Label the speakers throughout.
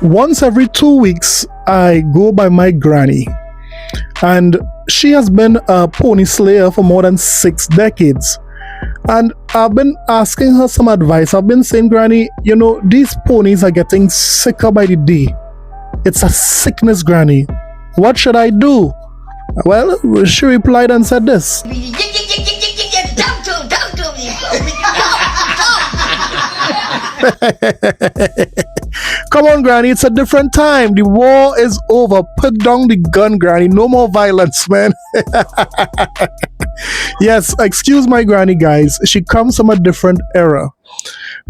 Speaker 1: once every 2 weeks, I go by my granny. And she has been a pony slayer for more than 6 decades. And I've been asking her some advice. I've been saying, Granny, you know, these ponies are getting sicker by the day. It's a sickness, Granny. What should I do? Well, she replied and said this. Come on, Granny, it's a different time. The war is over. Put down the gun, Granny. No more violence, man. Yes, excuse my granny, guys. She comes from a different era.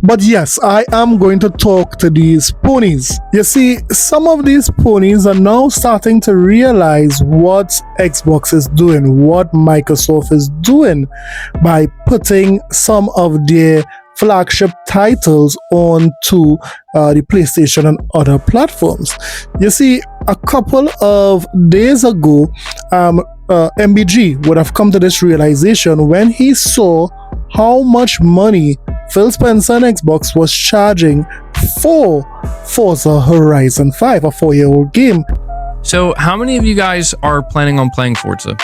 Speaker 1: But yes, I am going to talk to these ponies. You see, some of these ponies are now starting to realize what Xbox is doing, what Microsoft is doing by putting some of their flagship titles onto the PlayStation and other platforms. You see, a couple of days ago, MBG would have come to this realization when he saw how much money Phil Spencer and Xbox was charging for Forza Horizon 5, a 4-year-old game.
Speaker 2: So how many of you guys are planning on playing Forza?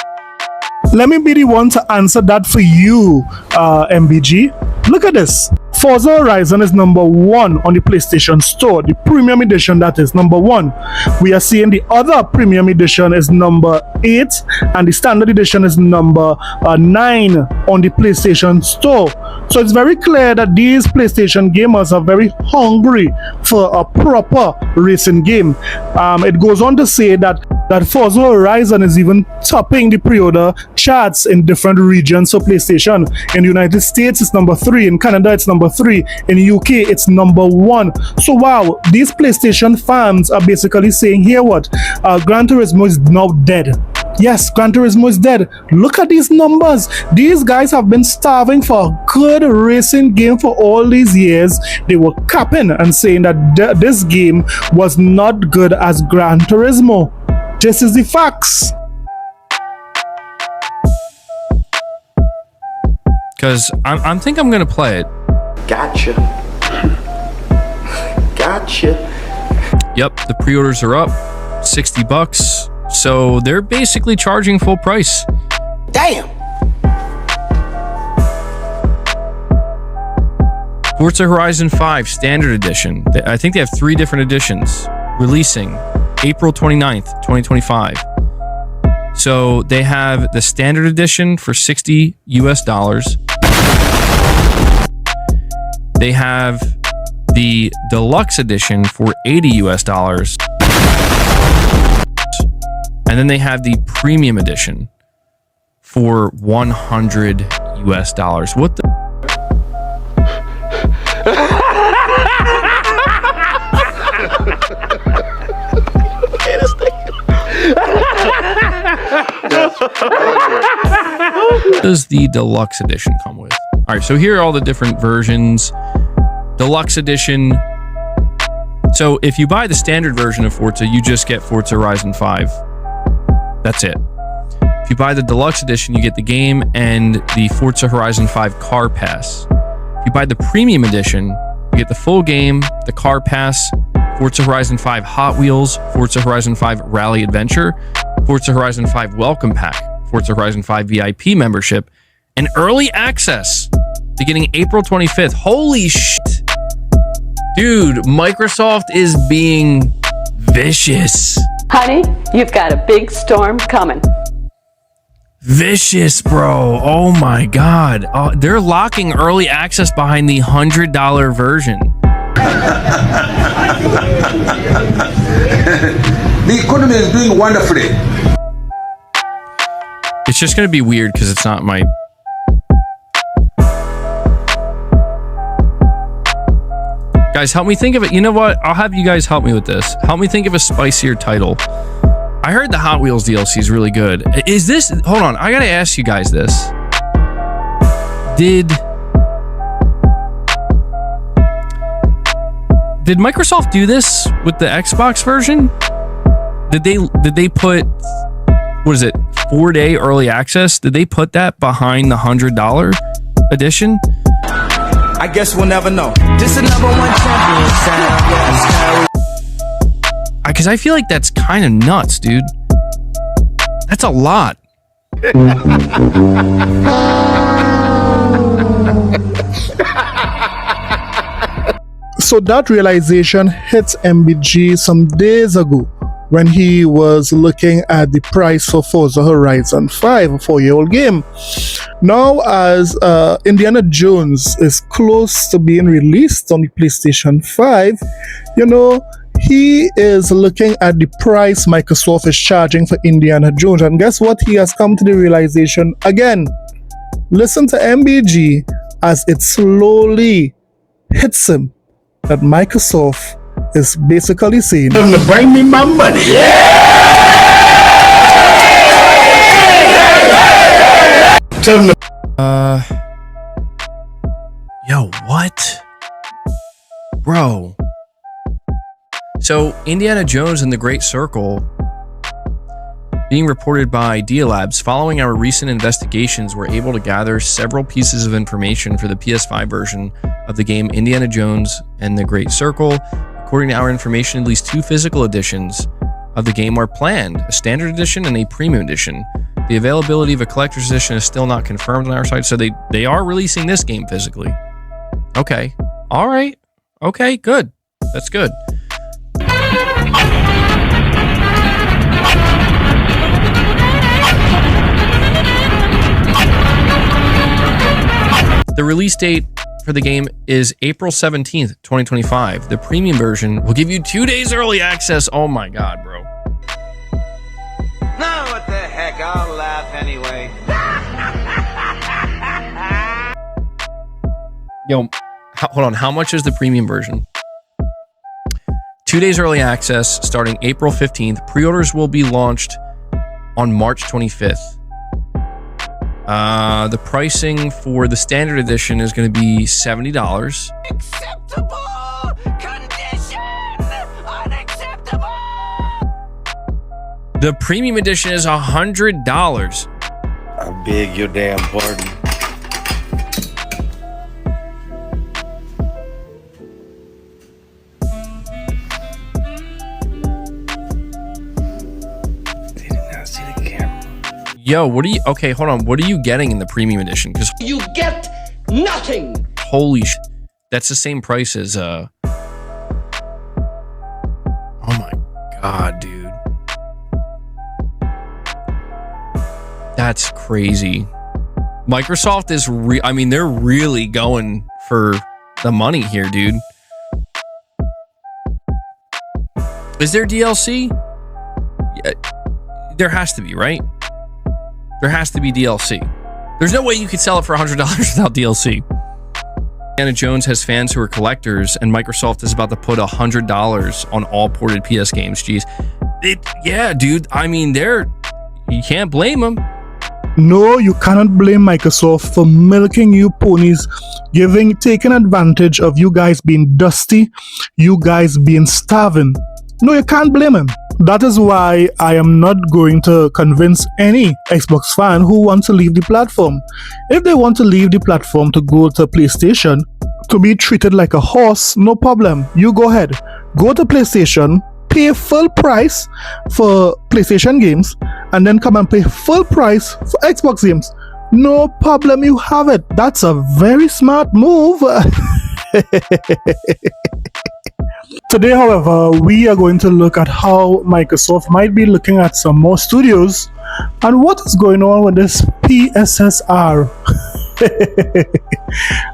Speaker 1: Let me be the one to answer that for you, MBG. Look at this. Forza Horizon is number 1 on the PlayStation Store, the premium edition, that is number 1. We are seeing the other premium edition is number 8, and the standard edition is number 9 on the PlayStation Store. So it's very clear that these PlayStation gamers are very hungry for a proper racing game. It goes on to say that Forza Horizon is even topping the pre-order charts in different regions for PlayStation. In the United States, it's number 3. In Canada, it's number 3. In the UK, it's number 1. So wow, these PlayStation fans are basically saying, here what? Gran Turismo is now dead. Yes, Gran Turismo is dead. Look at these numbers. These guys have been starving for a good racing game for all these years. They were capping and saying that this game was not good as Gran Turismo. This is the facts.
Speaker 2: Because I think I'm going to play it.
Speaker 3: Gotcha. Gotcha.
Speaker 2: Yep, the pre-orders are up. $60. So they're basically charging full price.
Speaker 3: Damn.
Speaker 2: Forza Horizon 5 Standard Edition. I think they have 3 different editions releasing April 29th, 2025. So they have the Standard Edition for $60 US. They have the Deluxe Edition for $80 US. And then they have the Premium Edition for $100 US. What the? What does the Deluxe Edition come with? All right, so here are all the different versions. Deluxe Edition. So if you buy the standard version of Forza, you just get Forza Horizon 5. That's it. If you buy the Deluxe Edition, you get the game and the Forza Horizon 5 Car Pass. If you buy the Premium Edition, you get the full game, the Car Pass, Forza Horizon 5 Hot Wheels, Forza Horizon 5 Rally Adventure, Forza Horizon 5 Welcome Pack, Forza Horizon 5 VIP membership, and early access beginning April 25th. Holy shit. Dude, Microsoft is being vicious.
Speaker 4: Honey, you've got a big storm coming.
Speaker 2: Vicious, bro. Oh my God. Oh, they're locking early access behind the $100 version.
Speaker 5: The economy is doing wonderfully.
Speaker 2: It's just going to be weird because it's not my... Guys, help me think of it. You know what? I'll have you guys help me with this. Help me think of a spicier title. I heard the Hot Wheels DLC is really good. Is this... Hold on. I got to ask you guys this. Did Microsoft do this with the Xbox version? Did they put... What is it? 4-day early access? Did they put that behind the $100 edition?
Speaker 6: I guess we'll never know. This is #1 champion sound.
Speaker 2: Because I feel like that's kind of nuts, dude. That's a lot.
Speaker 1: So that realization hit MBG some days ago when he was looking at the price for Forza Horizon 5, a 4-year-old game. Now, as Indiana Jones is close to being released on the PlayStation 5, he is looking at the price Microsoft is charging for Indiana Jones. And guess what? He has come to the realization again. Listen to MBG as it slowly hits him that Microsoft is basically saying,
Speaker 3: Tell them to bring me my money. Tell them to
Speaker 2: Yo, what? Bro. So, Indiana Jones and the Great Circle being reported by Dia Labs. Following our recent investigations, we're able to gather several pieces of information for the PS5 version of the game Indiana Jones and the Great Circle. According to our information, at least 2 physical editions of the game are planned, a standard edition and a premium edition. The availability of a collector's edition is still not confirmed on our site, so they are releasing this game physically. Okay. All right. Okay, good. That's good. The release date for the game is April 17th, 2025. The premium version will give you 2 days early access. Oh my God, bro.
Speaker 6: No, what the heck? I'll laugh anyway.
Speaker 2: Yo, hold on. How much is the premium version? 2 days early access starting April 15th. Pre-orders will be launched on March 25th. The pricing for the standard edition is going to be $70.
Speaker 6: Acceptable condition. Unacceptable.
Speaker 2: The premium edition is $100.
Speaker 7: I beg your damn pardon. They did not see the camera.
Speaker 2: Yo, okay, hold on. What are you getting in the premium edition? Because
Speaker 3: You get nothing.
Speaker 2: holy sh, that's the same price as, oh my God, dude. That's crazy. Microsoft is they're really going for the money here, dude. Is there DLC? Yeah, there has to be, right? There has to be DLC. There's no way you could sell it for $100 without DLC. Indiana Jones has fans who are collectors, and Microsoft is about to put $100 on all ported PS games. Jeez. Yeah, dude. You can't blame them.
Speaker 1: no, you cannot blame Microsoft for milking you ponies, taking advantage of you guys being dusty, you guys being starving. No, you can't blame him. That is why I am not going to convince any Xbox fan who wants to leave the platform. If they want to leave the platform to go to PlayStation, to be treated like a horse, no problem. You go ahead. Go to PlayStation, pay full price for PlayStation games, and then come and pay full price for Xbox games. No problem, you have it. That's a very smart move. Today, however, we are going to look at how Microsoft might be looking at some more studios and what is going on with this PSSR.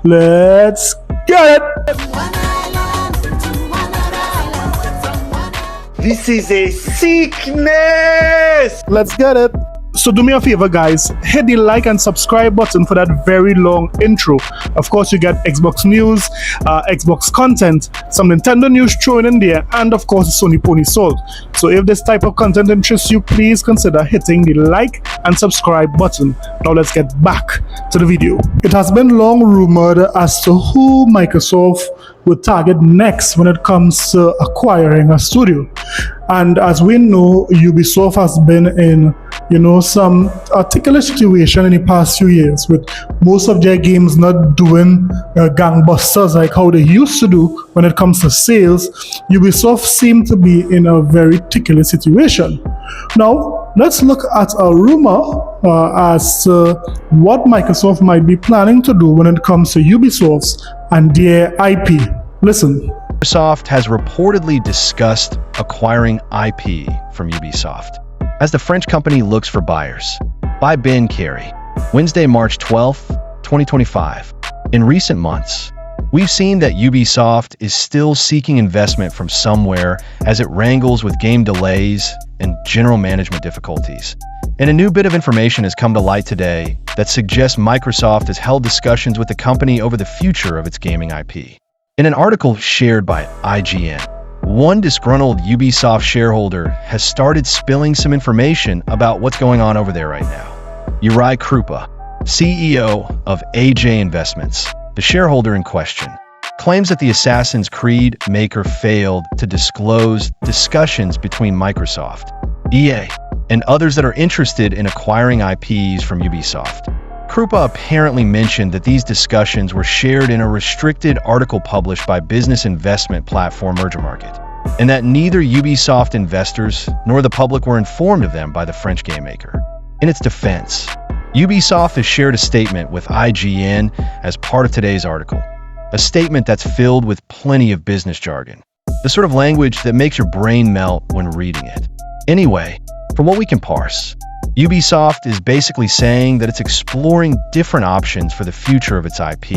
Speaker 1: Let's get it!
Speaker 3: This is a sickness.
Speaker 1: Let's get it! So do me a favor, guys, hit the like and subscribe button for that very long intro. Of course, you get Xbox news, Xbox content, some Nintendo news thrown in there, and of course, Sony Pony Sold. So if this type of content interests you, please consider hitting the like and subscribe button. Now let's get back to the video. It has been long rumored as to who Microsoft would target next when it comes to acquiring a studio. And as we know, Ubisoft has been in, some particular situation in the past few years with most of their games not doing gangbusters like how they used to do when it comes to sales, Ubisoft seemed to be in a very ticklish situation. Now, let's look at a rumor as to what Microsoft might be planning to do when it comes to Ubisoft's and their IP. Listen.
Speaker 8: Microsoft has reportedly discussed acquiring IP from Ubisoft as the French company looks for buyers. By Ben Carey, Wednesday, March 12th, 2025. In recent months, we've seen that Ubisoft is still seeking investment from somewhere as it wrangles with game delays and general management difficulties. And a new bit of information has come to light today that suggests Microsoft has held discussions with the company over the future of its gaming IP. In an article shared by IGN, one disgruntled Ubisoft shareholder has started spilling some information about what's going on over there right now. Uri Krupa, CEO of AJ Investments, the shareholder in question, claims that the Assassin's Creed maker failed to disclose discussions between Microsoft, EA, and others that are interested in acquiring IPs from Ubisoft. Krupa apparently mentioned that these discussions were shared in a restricted article published by business investment platform Merger Market, and that neither Ubisoft investors nor the public were informed of them by the French game maker. In its defense, Ubisoft has shared a statement with IGN as part of today's article, a statement that's filled with plenty of business jargon, the sort of language that makes your brain melt when reading it. Anyway, from what we can parse, Ubisoft is basically saying that it's exploring different options for the future of its IP,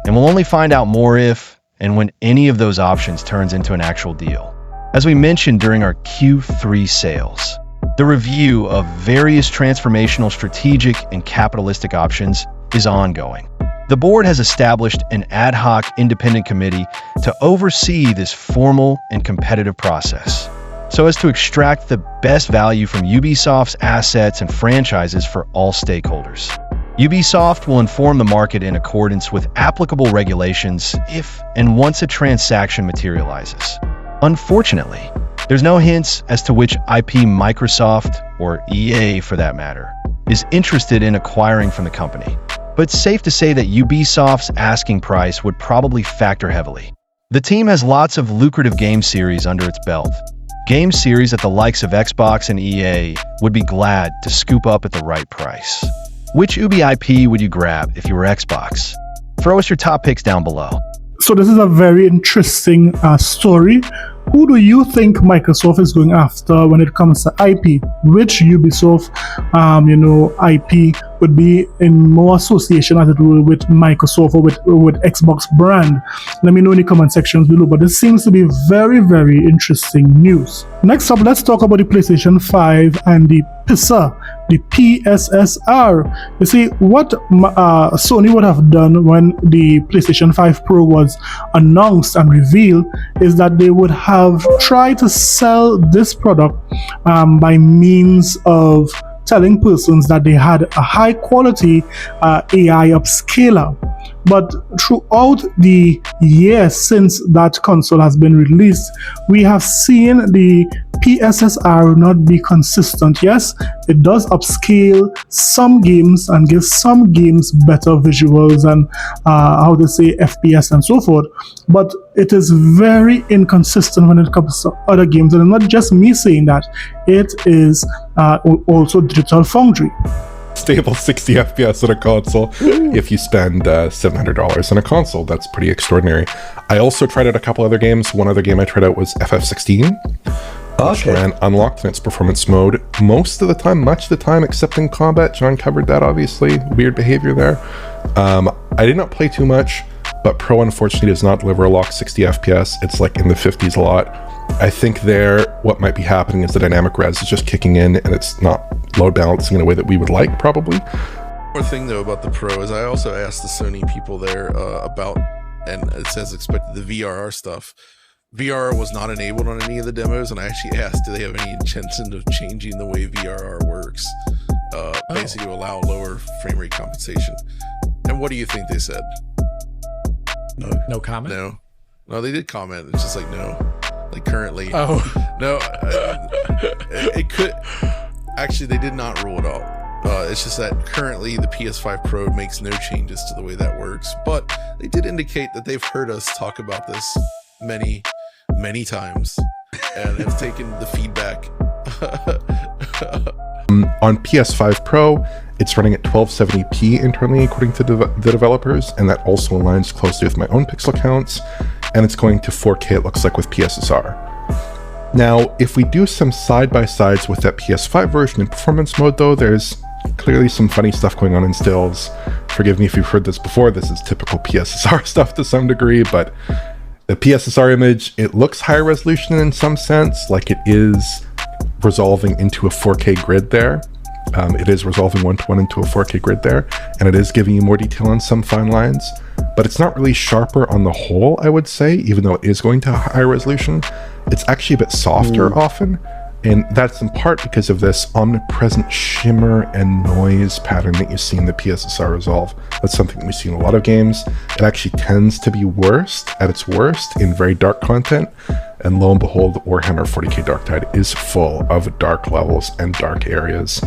Speaker 8: and we'll only find out more if and when any of those options turns into an actual deal. As we mentioned during our Q3 sales, the review of various transformational strategic and capitalistic options is ongoing. The board has established an ad hoc independent committee to oversee this formal and competitive process, so as to extract the best value from Ubisoft's assets and franchises for all stakeholders. Ubisoft will inform the market in accordance with applicable regulations if and once a transaction materializes. Unfortunately, there's no hints as to which IP Microsoft, or EA for that matter, is interested in acquiring from the company. But it's safe to say that Ubisoft's asking price would probably factor heavily. The team has lots of lucrative game series under its belt, game series that the likes of Xbox and EA would be glad to scoop up at the right price. Which Ubi IP would you grab if you were Xbox? Throw us your top picks down below.
Speaker 1: So this is a very interesting story. Who do you think Microsoft is going after when it comes to IP? Which Ubisoft, IP would be in more association as it will with Microsoft or with Xbox brand? Let me know in the comment sections below. But this seems to be very, very interesting news. Next up, let's talk about the PlayStation 5 and the PSSR. You see, what Sony would have done when the PlayStation 5 Pro was announced and revealed is that they would have tried to sell this product by means of telling persons that they had a high quality AI upscaler. But throughout the years since that console has been released, we have seen the PSSR not be consistent. Yes, it does upscale some games and gives some games better visuals and FPS and so forth, but it is very inconsistent when it comes to other games. And not just me saying that, it is also Digital Foundry.
Speaker 9: Stable 60 FPS on a console if you spend $700 on a console. That's pretty extraordinary. I also tried out a couple other games. One other game I tried out was FF16, which ran unlocked in its performance mode most of the time, much of the time, except in combat. John covered that, obviously. Weird behavior there. I did not play too much, but Pro unfortunately does not deliver a locked 60 FPS. It's like in the 50s a lot. I think what might be happening is the dynamic res is just kicking in and it's not load balancing in a way that we would like, probably.
Speaker 10: One more thing though about the Pro is I also asked the Sony people there about, and it says expected, the VRR stuff. VRR was not enabled on any of the demos, and I actually asked, do they have any intention of changing the way VRR works, basically to allow lower frame rate compensation? And what do you think they said?
Speaker 11: No comment?
Speaker 10: No, they did comment. It's just like, no. Like currently.
Speaker 11: No,
Speaker 10: it could. Actually, they did not rule it out. It's just that currently the PS5 Pro makes no changes to the way that works, but they did indicate that they've heard us talk about this many times and have taken the feedback.
Speaker 9: On PS5 Pro, it's running at 1270p internally according to the developers, and that also aligns closely with my own pixel counts, and it's going to 4K, it looks like, with PSSR. Now, if we do some side-by-sides with that PS5 version in performance mode, though, there's clearly some funny stuff going on in stills. Forgive me if you've heard this before, this is typical PSSR stuff to some degree, but the PSSR image, it looks higher resolution in some sense, like it is resolving into a 4K grid there. It is resolving one-to-one into a 4K grid there, and it is giving you more detail on some fine lines, but it's not really sharper on the whole, I would say, even though it is going to higher resolution. It's actually a bit softer often, and that's in part because of this omnipresent shimmer and noise pattern that you see in the PSSR Resolve. That's something that we see in a lot of games. It actually tends to be at its worst in very dark content, and lo and behold, Warhammer 40k Darktide is full of dark levels and dark areas.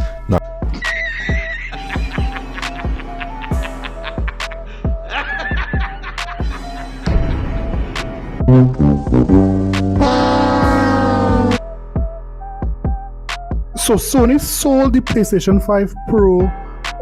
Speaker 1: So Sony sold the PlayStation 5 Pro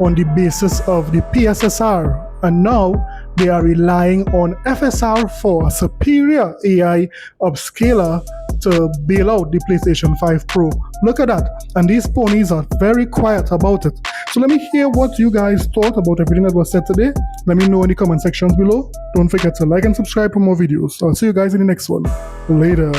Speaker 1: on the basis of the PSSR, and now they are relying on FSR4, a superior AI upscaler, to bail out the PlayStation 5 Pro. Look at that. And these ponies are very quiet about it. So let me hear what you guys thought about everything that was said today. Let me know in the comment sections below. Don't forget to like and subscribe for more videos. I'll see you guys in the next one. Later.